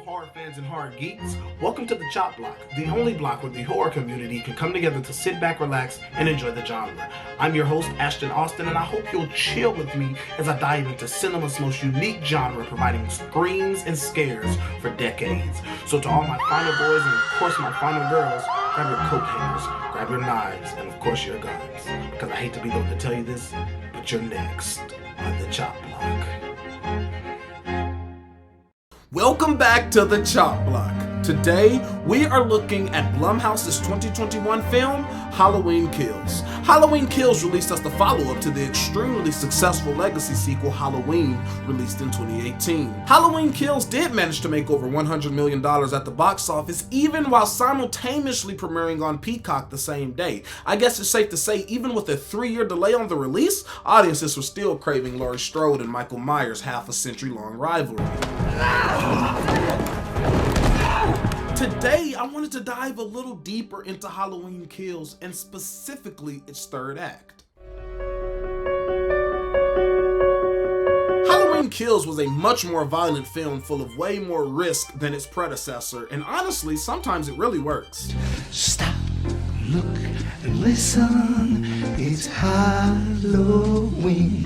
horror fans and horror geeks. Welcome to the Chop Block, the only block where the horror community can come together to sit back, relax, and enjoy the genre. I'm your host, Ashton Austin, and I hope you'll chill with me as I dive into cinema's most unique genre, providing screams and scares for decades. So to all my final boys and of course my final girls, grab your coat hangers, grab your knives, and of course your guns. Because I hate to be the one to tell you this, but you're next on the Chop Block. Welcome back to the Chop Block. Today, we are looking at Blumhouse's 2021 film, Halloween Kills. Halloween Kills released as the follow-up to the extremely successful legacy sequel, Halloween, released in 2018. Halloween Kills did manage to make over $100 million at the box office, even while simultaneously premiering on Peacock the same day. I guess it's safe to say, even with a 3-year delay on the release, audiences were still craving Laurie Strode and Michael Myers' half-a-century-long rivalry. Today, I wanted to dive a little deeper into Halloween Kills, and specifically its third act. Halloween Kills was a much more violent film full of way more risk than its predecessor, and honestly, sometimes it really works. Stop, look, and listen, it's Halloween.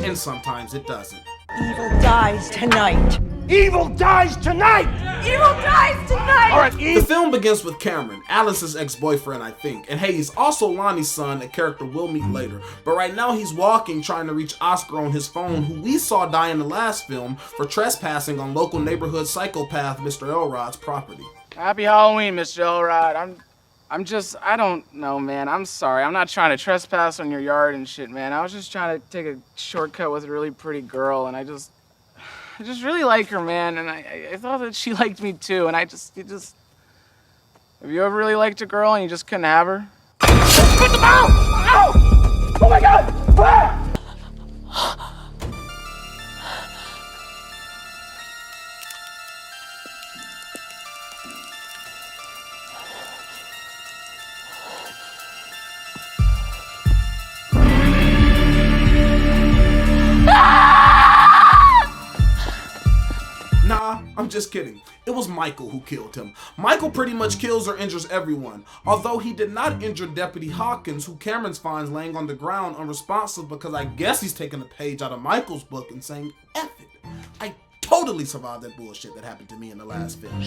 And sometimes it doesn't. Evil dies tonight. Evil dies tonight! Evil dies tonight! All right, The film begins with Cameron, Alice's ex-boyfriend, I think, and hey, he's also Lonnie's son, a character we'll meet later. But right now he's walking, trying to reach Oscar on his phone, who we saw die in the last film for trespassing on local neighborhood psychopath Mr. Elrod's property. Happy Halloween, Mr. Elrod. I don't know, man. I'm sorry. I'm not trying to trespass on your yard and shit, man. I was just trying to take a shortcut with a really pretty girl, and I just really like her, man, and I thought that she liked me too, and have you ever really liked a girl and you just couldn't have her? Put them out! Ow! Oh my God! Ah! Nah, I'm just kidding. It was Michael who killed him. Michael pretty much kills or injures everyone, although he did not injure Deputy Hawkins, who Cameron finds laying on the ground unresponsive because I guess he's taking a page out of Michael's book and saying, F it. I totally survived that bullshit that happened to me in the last film.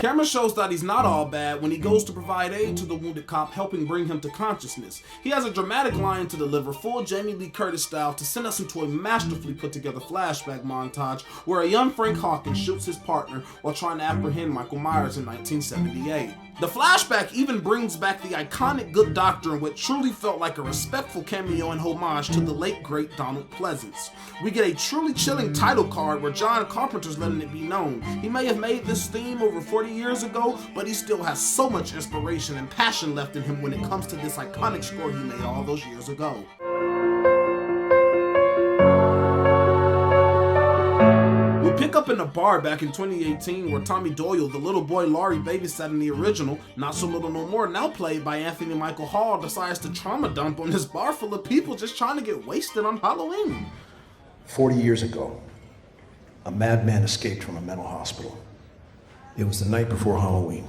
Cameron shows that he's not all bad when he goes to provide aid to the wounded cop, helping bring him to consciousness. He has a dramatic line to deliver, full Jamie Lee Curtis style, to send us into a masterfully put together flashback montage where a young Frank Hawkins shoots his partner while trying to apprehend Michael Myers in 1978. The flashback even brings back the iconic Good Doctor in what truly felt like a respectful cameo and homage to the late great Donald Pleasance. We get a truly chilling title card where John Carpenter's letting it be known. He may have made this theme over 40 years ago, but he still has so much inspiration and passion left in him when it comes to this iconic score he made all those years ago. We pick up in a bar back in 2018 where Tommy Doyle, the little boy Laurie babysat in the original, Not So Little No More, now played by Anthony Michael Hall, decides to trauma dump on this bar full of people just trying to get wasted on Halloween. 40 years ago, a madman escaped from a mental hospital. It was the night before Halloween,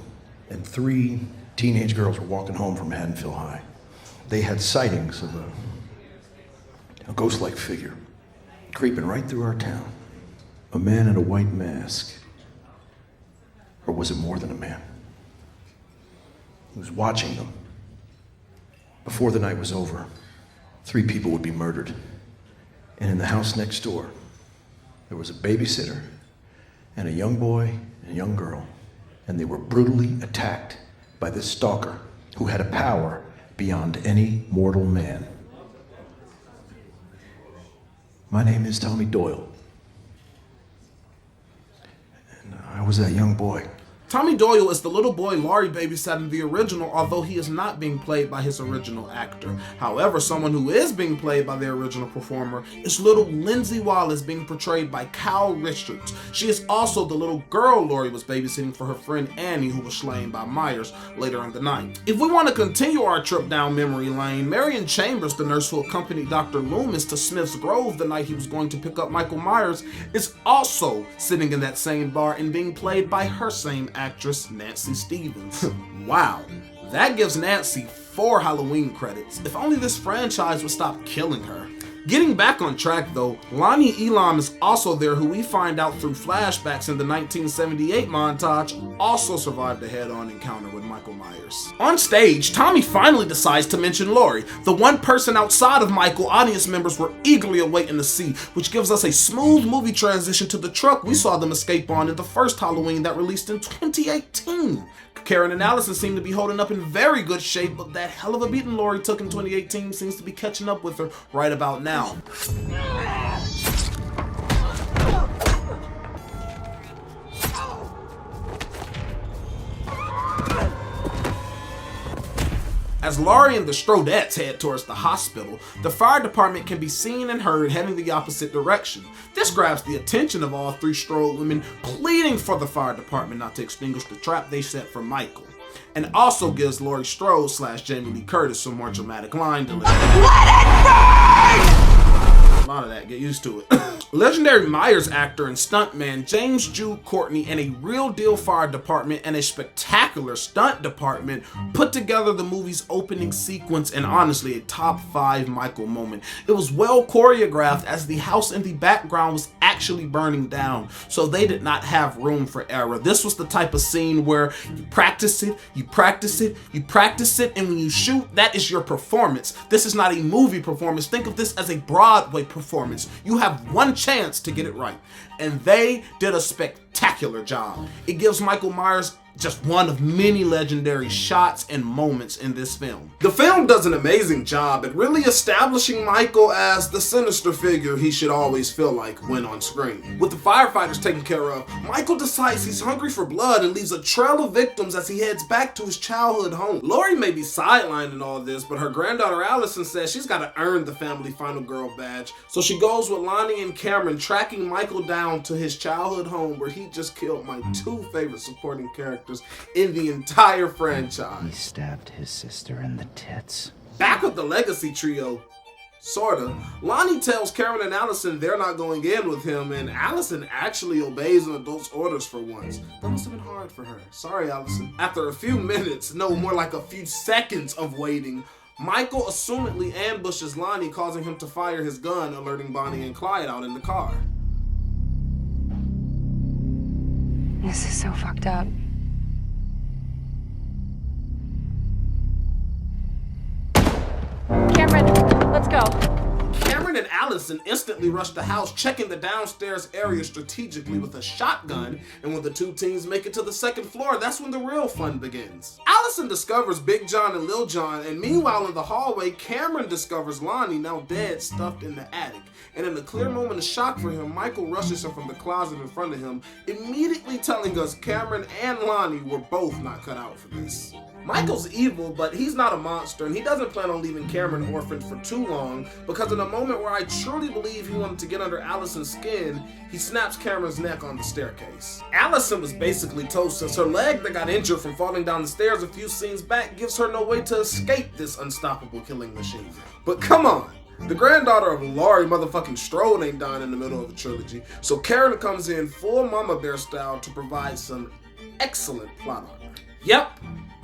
and 3 teenage girls were walking home from Haddonfield High. They had sightings of a ghost-like figure creeping right through our town. A man in a white mask. Or was it more than a man? He was watching them. Before the night was over, 3 people would be murdered. And in the house next door, there was a babysitter and a young boy and a young girl. And they were brutally attacked by this stalker who had a power beyond any mortal man. My name is Tommy Doyle. I was that young boy Tommy Doyle is the little boy Laurie babysat in the original, although he is not being played by his original actor. However, someone who is being played by their original performer is little Lindsay Wallace, being portrayed by Kyle Richards. She is also the little girl Laurie was babysitting for her friend Annie, who was slain by Myers later in the night. If we want to continue our trip down memory lane, Marion Chambers, the nurse who accompanied Dr. Loomis to Smith's Grove the night he was going to pick up Michael Myers, is also sitting in that same bar and being played by her same actress, Nancy Stevens. Wow, that gives Nancy 4 Halloween credits. If only this franchise would stop killing her. Getting back on track though, Lonnie Elam is also there, who we find out through flashbacks in the 1978 montage also survived a head-on encounter with Michael Myers. On stage, Tommy finally decides to mention Laurie, the one person outside of Michael audience members were eagerly awaiting to see, which gives us a smooth movie transition to the truck we saw them escape on in the first Halloween that released in 2018. Karen and Allison seem to be holding up in very good shape, but that hell of a beating Laurie took in 2018 seems to be catching up with her right about now. As Laurie and the Strodettes head towards the hospital, the fire department can be seen and heard heading the opposite direction. This grabs the attention of all 3 Strode women, pleading for the fire department not to extinguish the trap they set for Michael. And also gives Laurie Strode / Jamie Lee Curtis some more dramatic line delivery. A lot of that, get used to it. Legendary Myers actor and stuntman James Jude Courtney and a real deal fire department and a spectacular stunt department put together the movie's opening sequence, and honestly a top 5 Michael moment. It was well choreographed as the house in the background was actually burning down, so they did not have room for error. This was the type of scene where you practice it, you practice it, you practice it, and when you shoot, that is your performance. This is not a movie performance. Think of this as a Broadway performance. You have one chance to get it right, and they did a spectacular job. It gives Michael Myers just one of many legendary shots and moments in this film. The film does an amazing job at really establishing Michael as the sinister figure he should always feel like when on screen. With the firefighters taken care of, Michael decides he's hungry for blood and leaves a trail of victims as he heads back to his childhood home. Laurie may be sidelined in all this, but her granddaughter Allison says she's got to earn the family final girl badge, so she goes with Lonnie and Cameron, tracking Michael down to his childhood home where he just killed my 2 favorite supporting characters in the entire franchise. He stabbed his sister in the tits. Back with the legacy trio, sorta, Lonnie tells Karen and Allison they're not going in with him, and Allison actually obeys an adult's orders for once. That must have been hard for her. Sorry, Allison. After a few minutes, no, more like a few seconds of waiting, Michael assumedly ambushes Lonnie, causing him to fire his gun, alerting Bonnie and Clyde out in the car. This is so fucked up. Cameron, let's go. Cameron and Allison instantly rush the house, checking the downstairs area strategically with a shotgun, and when the 2 teens make it to the 2nd floor, that's when the real fun begins. Allison discovers Big John and Lil John, and meanwhile in the hallway, Cameron discovers Lonnie, now dead, stuffed in the attic. And in a clear moment of shock for him, Michael rushes him from the closet in front of him, immediately telling us Cameron and Lonnie were both not cut out for this. Michael's evil, but he's not a monster, and he doesn't plan on leaving Cameron orphaned for too long, because in a moment where I truly believe he wanted to get under Allison's skin, he snaps Cameron's neck on the staircase. Allison was basically toast, since her leg that got injured from falling down the stairs a few scenes back gives her no way to escape this unstoppable killing machine. But come on! The granddaughter of Laurie motherfucking Strode ain't dying in the middle of a trilogy, so Karen comes in full Mama Bear style to provide some excellent plot armor. Yep,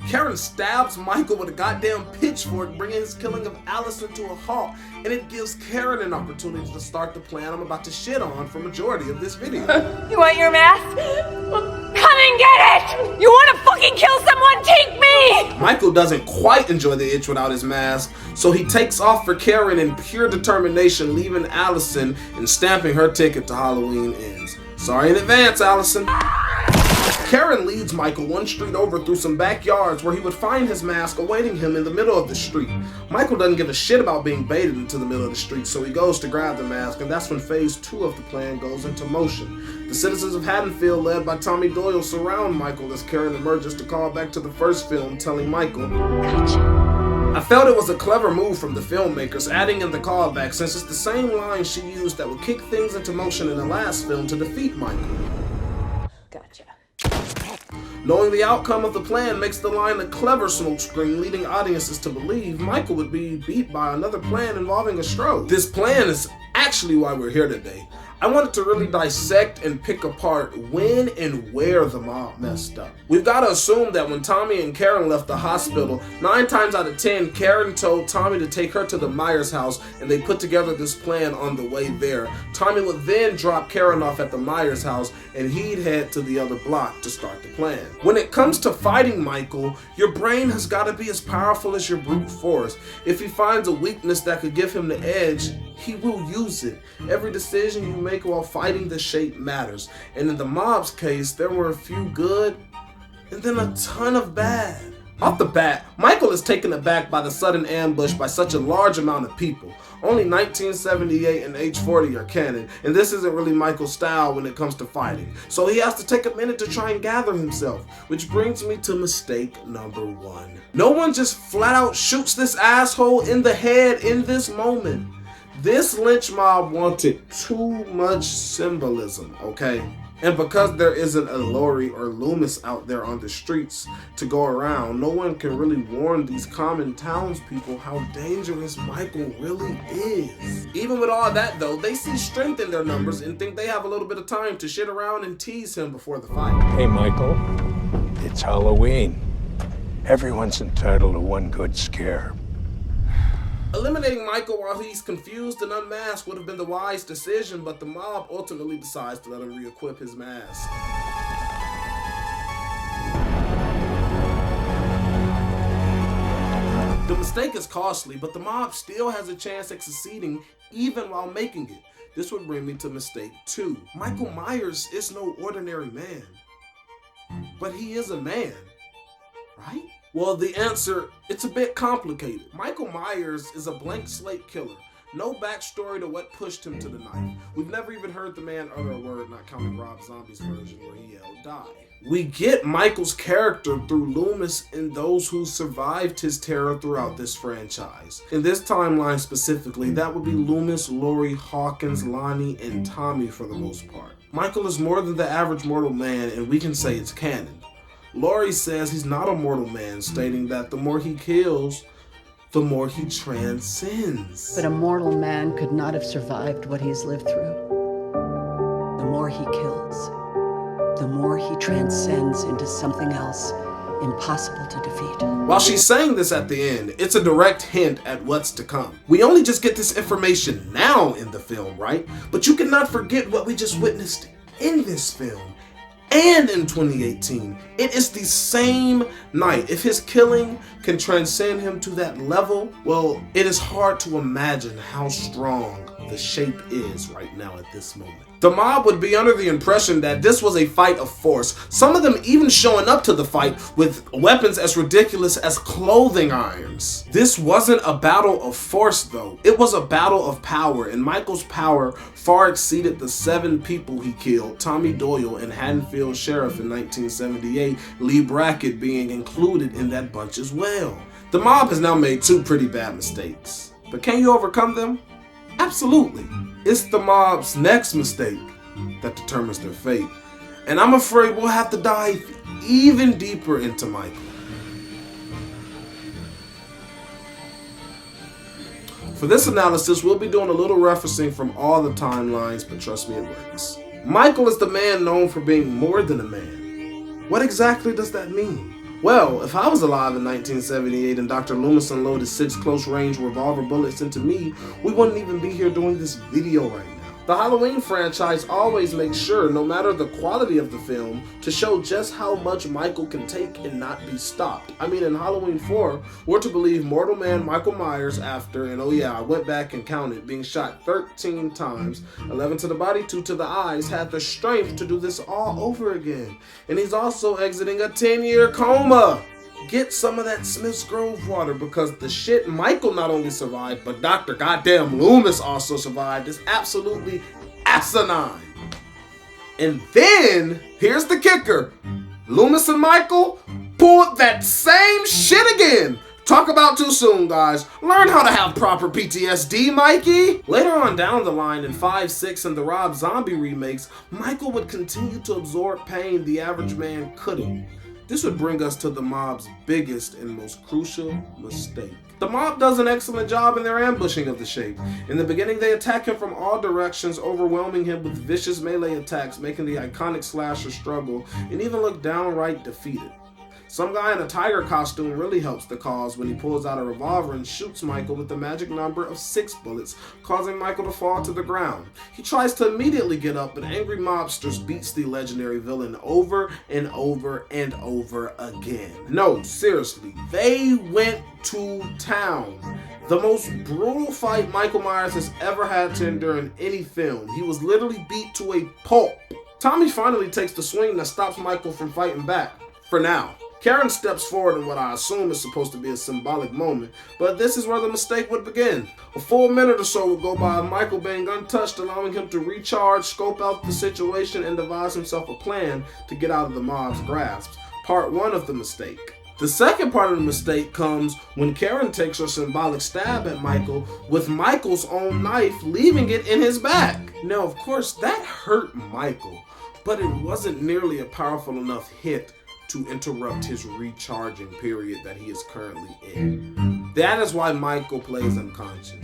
Karen stabs Michael with a goddamn pitchfork, bringing his killing of Allison to a halt, and it gives Karen an opportunity to start the plan I'm about to shit on for majority of this video. You want your mask? Come and get it! You want to fucking kill someone? Take me! Michael doesn't quite enjoy the itch without his mask, so he takes off for Karen in pure determination, leaving Allison and stamping her ticket to Halloween Ends. Sorry in advance, Allison. Karen leads Michael one street over through some backyards where he would find his mask awaiting him in the middle of the street. Michael doesn't give a shit about being baited into the middle of the street, so he goes to grab the mask, and that's when phase 2 of the plan goes into motion. The citizens of Haddonfield, led by Tommy Doyle, surround Michael as Karen emerges to call back to the first film, telling Michael, Gotcha. I felt it was a clever move from the filmmakers, adding in the callback since it's the same line she used that would kick things into motion in the last film to defeat Michael. Gotcha. Knowing the outcome of the plan makes the line a clever smokescreen, leading audiences to believe Michael would be beat by another plan involving a Strode. This plan is actually why we're here today. I wanted to really dissect and pick apart when and where the mob messed up. We've got to assume that when Tommy and Karen left the hospital, 9 times out of 10, Karen told Tommy to take her to the Myers house, and they put together this plan on the way there. Tommy would then drop Karen off at the Myers house, and he'd head to the other block to start the plan. When it comes to fighting Michael, your brain has got to be as powerful as your brute force. If he finds a weakness that could give him the edge, he will use it. Every decision you make while fighting the shape matters. And in the mob's case, there were a few good and then a ton of bad. Off the bat, Michael is taken aback by the sudden ambush by such a large amount of people. Only 1978 and age 40 are canon, and this isn't really Michael's style when it comes to fighting. So he has to take a minute to try and gather himself, which brings me to mistake number 1. No one just flat out shoots this asshole in the head in this moment. This lynch mob wanted too much symbolism, okay? And because there isn't a Laurie or Loomis out there on the streets to go around, no one can really warn these common townspeople how dangerous Michael really is. Even with all that though, they see strength in their numbers and think they have a little bit of time to shit around and tease him before the fight. Hey, Michael. It's Halloween. Everyone's entitled to one good scare. Eliminating Michael while he's confused and unmasked would have been the wise decision, but the mob ultimately decides to let him re-equip his mask. The mistake is costly, but the mob still has a chance at succeeding even while making it. This would bring me to mistake 2. Michael Myers is no ordinary man, but he is a man, right? Well, the answer, it's a bit complicated. Michael Myers is a blank slate killer. No backstory to what pushed him to the knife. We've never even heard the man utter a word, not counting Rob Zombie's version where he yelled, "Die." We get Michael's character through Loomis and those who survived his terror throughout this franchise. In this timeline specifically, that would be Loomis, Laurie, Hawkins, Lonnie, and Tommy for the most part. Michael is more than the average mortal man, and we can say it's canon. Laurie says he's not a mortal man, stating that the more he kills, the more he transcends. But a mortal man could not have survived what he's lived through. The more he kills, the more he transcends into something else impossible to defeat. While she's saying this at the end, it's a direct hint at what's to come. We only just get this information now in the film, right? But you cannot forget what we just witnessed in this film. And in 2018, it is the same night. If his killing can transcend him to that level, well, it is hard to imagine how strong the shape is right now at this moment. The mob would be under the impression that this was a fight of force, some of them even showing up to the fight with weapons as ridiculous as clothing irons. This wasn't a battle of force though, it was a battle of power, and Michael's power far exceeded the 7 people he killed, Tommy Doyle and Haddonfield Sheriff in 1978, Lee Brackett being included in that bunch as well. The mob has now made 2 pretty bad mistakes, but can you overcome them? Absolutely. It's the mob's next mistake that determines their fate. And I'm afraid we'll have to dive even deeper into Michael. For this analysis, we'll be doing a little referencing from all the timelines, but trust me, it works. Michael is the man known for being more than a man. What exactly does that mean? Well, if I was alive in 1978 and Dr. Loomis unloaded 6 close-range revolver bullets into me, we wouldn't even be here doing this video right now. The Halloween franchise always makes sure, no matter the quality of the film, to show just how much Michael can take and not be stopped. I mean, in Halloween 4, we're to believe mortal man Michael Myers after, and oh yeah, I went back and counted, being shot 13 times, 11 to the body, 2 to the eyes, had the strength to do this all over again. And he's also exiting a 10-year coma. Get some of that Smith's Grove water, because the shit Michael not only survived, but Dr. Goddamn Loomis also survived is absolutely asinine. And then, here's the kicker. Loomis and Michael pulled that same shit again. Talk about too soon, guys. Learn how to have proper PTSD, Mikey. Later on down the line in 5, 6, and the Rob Zombie remakes, Michael would continue to absorb pain the average man couldn't. This would bring us to the mob's biggest and most crucial mistake. The mob does an excellent job in their ambushing of the Shape. In the beginning, they attack him from all directions, overwhelming him with vicious melee attacks, making the iconic slasher struggle and even look downright defeated. Some guy in a tiger costume really helps the cause when he pulls out a revolver and shoots Michael with the magic number of 6 bullets, causing Michael to fall to the ground. He tries to immediately get up, but Angry Mobsters beats the legendary villain over and over and over again. No, seriously, they went to town. The most brutal fight Michael Myers has ever had to endure in any film. He was literally beat to a pulp. Tommy finally takes the swing that stops Michael from fighting back, for now. Karen steps forward in what I assume is supposed to be a symbolic moment, but this is where the mistake would begin. A full minute or so would go by of Michael being untouched, allowing him to recharge, scope out the situation, and devise himself a plan to get out of the mob's grasp. Part 1 of the mistake. The second part of the mistake comes when Karen takes her symbolic stab at Michael with Michael's own knife, leaving it in his back. Now, of course, that hurt Michael, but it wasn't nearly a powerful enough hit to interrupt his recharging period that he is currently in. That is why Michael plays unconscious.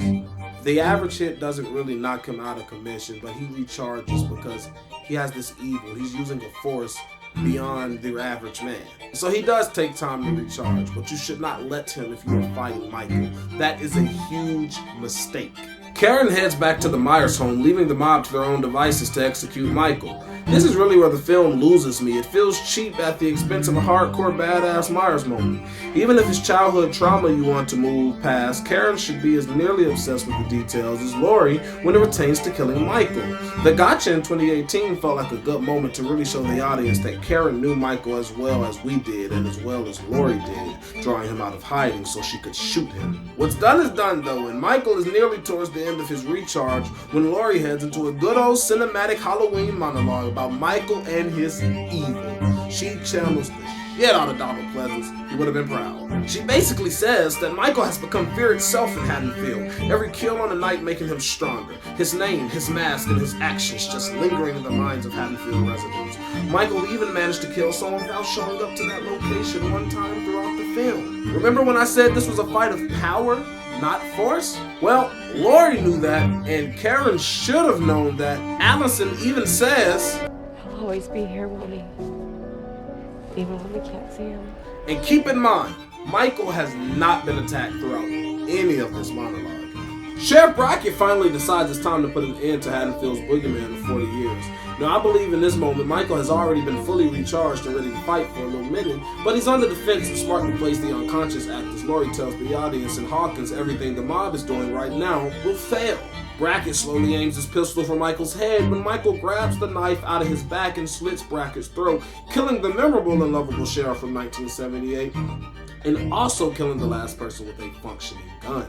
The average hit doesn't really knock him out of commission, but he recharges because he has this evil. He's using a force beyond the average man. So he does take time to recharge, but you should not let him if you are fighting Michael. That is a huge mistake. Karen heads back to the Myers home, leaving the mob to their own devices to execute Michael. This is really where the film loses me. It feels cheap at the expense of a hardcore badass Myers moment. Even if it's childhood trauma you want to move past, Karen should be as nearly obsessed with the details as Laurie when it pertains to killing Michael. The Gotcha in 2018 felt like a good moment to really show the audience that Karen knew Michael as well as we did and as well as Laurie did, drawing him out of hiding so she could shoot him. What's done is done though, and Michael is nearly towards the end of his recharge when Laurie heads into a good old cinematic Halloween monologue about Michael and his evil. She channels the shit out of Donald Pleasance. He would have been proud. She basically says that Michael has become fear itself in Haddonfield, every kill on the night making him stronger. His name, his mask, and his actions just lingering in the minds of Haddonfield residents. Michael even managed to kill someone without showing up to that location one time throughout the film. Remember when I said this was a fight of power, not force? Well, Laurie knew that, and Karen should have known that. Allison even says, He'll always be here, won't he? Even when we can't see him. And keep in mind, Michael has not been attacked throughout any of this monologue. Sheriff Brackett finally decides it's time to put an end to Haddonfield's boogeyman of 40 years. Now, I believe in this moment, Michael has already been fully recharged and ready to fight for a little minute, but he's on the defense and smartly plays the unconscious act as Laurie tells the audience and Hawkins everything the mob is doing right now will fail. Brackett slowly aims his pistol for Michael's head when Michael grabs the knife out of his back and slits Brackett's throat, killing the memorable and lovable sheriff from 1978, and also killing the last person with a functioning gun.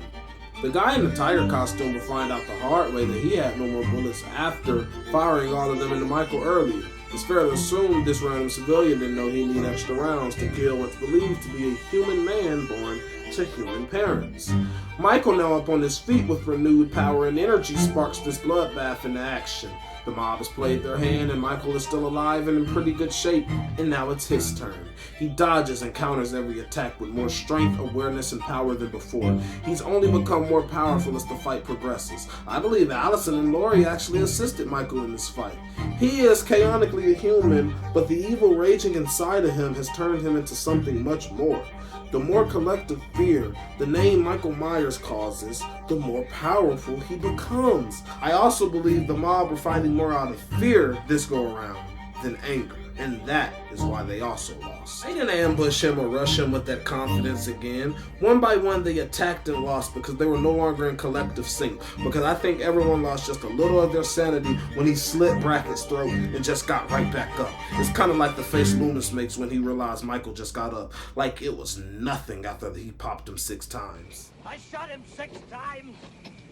The guy in the tiger costume will find out the hard way that he had no more bullets after firing all of them into Michael earlier. It's fair to assume this random civilian didn't know he needed extra rounds to kill what's believed to be a human man born to human parents. Michael, now up on his feet with renewed power and energy, sparks this bloodbath into action. The mob has played their hand and Michael is still alive and in pretty good shape, and now it's his turn. He dodges and counters every attack with more strength, awareness, and power than before. He's only become more powerful as the fight progresses. I believe Allison and Laurie actually assisted Michael in this fight. He is chaotically a human, but the evil raging inside of him has turned him into something much more. The more collective fear the name Michael Myers causes, the more powerful he becomes. I also believe the mob were fighting more out of fear this go around than anger. And that is why they also lost. They didn't ambush him or rush him with that confidence again. One by one, they attacked and lost because they were no longer in collective sync. Because I think everyone lost just a little of their sanity when he slit Brackett's throat and just got right back up. It's kind of like the face Loomis makes when he realized Michael just got up. Like it was nothing after he popped him 6 times. I shot him 6 times.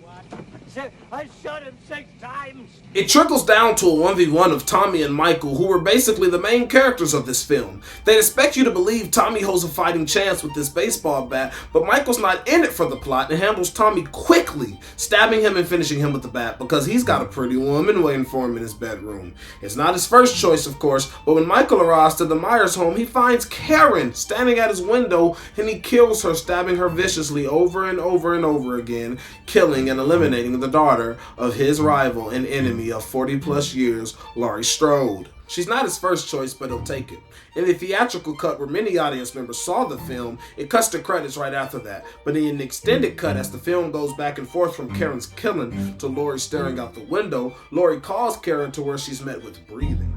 What? I shot him 6 times. It trickles down to a 1v1 of Tommy and Michael, who were basically the main characters of this film. They expect you to believe Tommy holds a fighting chance with this baseball bat, but Michael's not in it for the plot and handles Tommy quickly, stabbing him and finishing him with the bat because he's got a pretty woman waiting for him in his bedroom. It's not his first choice, of course, but when Michael arrives to the Myers home, he finds Karen standing at his window and he kills her, stabbing her viciously over and over and over again, killing and eliminating the daughter of his rival and enemy of 40+ years, Laurie Strode. She's not his first choice, but he'll take it. In the theatrical cut where many audience members saw the film, it cuts to credits right after that. But in an extended cut, as the film goes back and forth from Karen's killing to Laurie staring out the window, Laurie calls Karen to where she's met with breathing.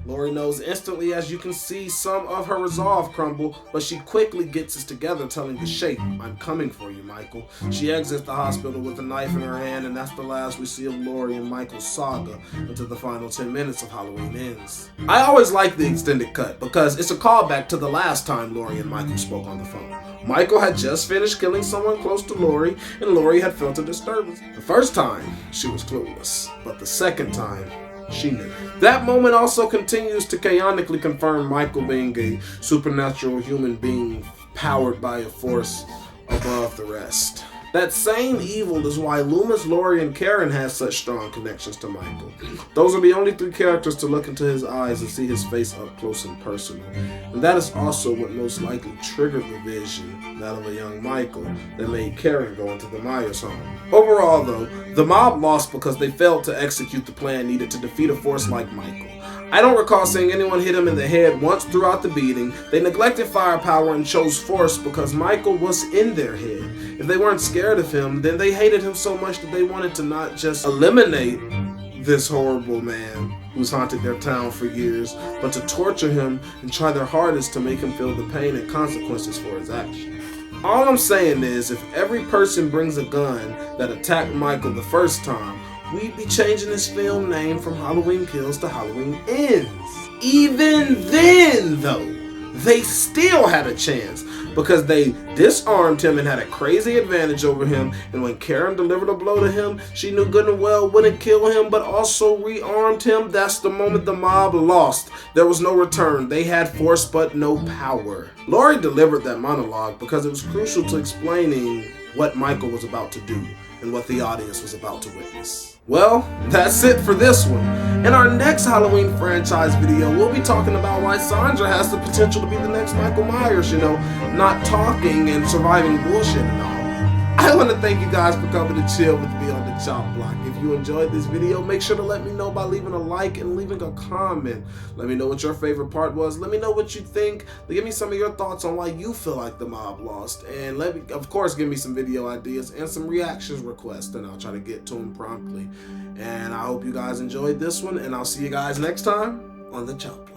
Laurie knows instantly as you can see some of her resolve crumble, but she quickly gets us together telling the shape, "I'm coming for you, Michael." She exits the hospital with a knife in her hand, and that's the last we see of Laurie and Michael's saga until the final 10 minutes of Halloween ends. I always like the extended cut because it's a callback to the last time Laurie and Michael spoke on the phone. Michael had just finished killing someone close to Laurie, and Laurie had felt a disturbance. The first time, she was clueless, but the second time, she knew. That moment also continues to chaotically confirm Michael being a supernatural human being powered by a force above the rest. That same evil is why Loomis, Laurie, and Karen has such strong connections to Michael. Those are the only 3 characters to look into his eyes and see his face up close and personal. And that is also what most likely triggered the vision, that of a young Michael, that made Karen go into the Myers home. Overall though, the mob lost because they failed to execute the plan needed to defeat a force like Michael. I don't recall seeing anyone hit him in the head once throughout the beating. They neglected firepower and chose force because Michael was in their head. If they weren't scared of him, then they hated him so much that they wanted to not just eliminate this horrible man who's haunted their town for years, but to torture him and try their hardest to make him feel the pain and consequences for his actions. All I'm saying is, if every person brings a gun that attacked Michael the first time, we'd be changing this film name from Halloween Kills to Halloween Ends. Even then, though, they still had a chance because they disarmed him and had a crazy advantage over him. And when Karen delivered a blow to him, she knew good and well wouldn't kill him, but also rearmed him. That's the moment the mob lost. There was no return. They had force, but no power. Laurie delivered that monologue because it was crucial to explaining what Michael was about to do and what the audience was about to witness. Well, that's it for this one. In our next Halloween franchise video, we'll be talking about why Sandra has the potential to be the next Michael Myers, not talking and surviving bullshit and all. I want to thank you guys for coming to chill with me on the Chop Block. If you enjoyed this video, make sure to let me know by leaving a like and leaving a comment. Let me know what your favorite part was. Let me know what you think. Give me some of your thoughts on why you feel like the mob lost. And of course, give me some video ideas and some reactions requests, and I'll try to get to them promptly. And I hope you guys enjoyed this one, and I'll see you guys next time on the Chop Block.